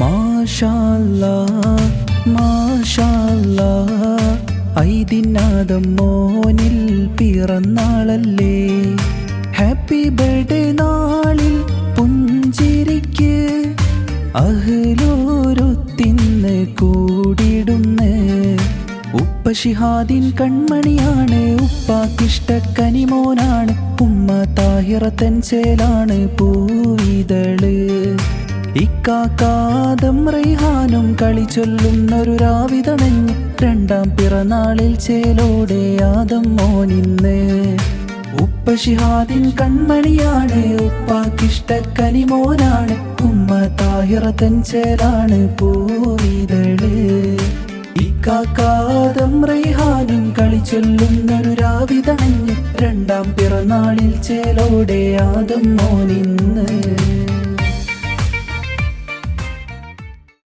മാഷാല്ലാ ഐദിനാദം മോനിൽ പിറന്നാളല്ലേ. Happy birthday നാളിൽ പുഞ്ചിരിക്ക് അഹ്ലോരൊത്തിന്ന് കൂടിടുന്ന്. ഉപ്പ ഷിഹാദിൻ കൺമണിയാണ്, ഉപ്പാക്കിഷ്ട കനിമോനാണ്. ഉമ്മ താഹിറത്തൻ ചേലാണ് പൂവിതള്. ഇക്കാക്കാദം റൈഹാനും കളി ചൊല്ലുന്നൊരു രാവിതണഞ്ഞ് രണ്ടാം പിറന്നാളിൽ ചേലോടെ ആദം മോനിന്ന്. ഉപ്പ ഷിഹാദിൻ കൺമണിയാണ്, ഉപ്പാക്കിഷ്ട കനിമോനാണ്. ഉമ്മ താഹിറത്തൻ ചേലാണ് പൂവിതള്. ഇക്കാക്കാദം റൈഹാനും കളി ചൊല്ലുന്നൊരു രാവിതണഞ്ഞ് രണ്ടാം പിറന്നാളിൽ ചേലോടെ ആദം മോനിന്ന്.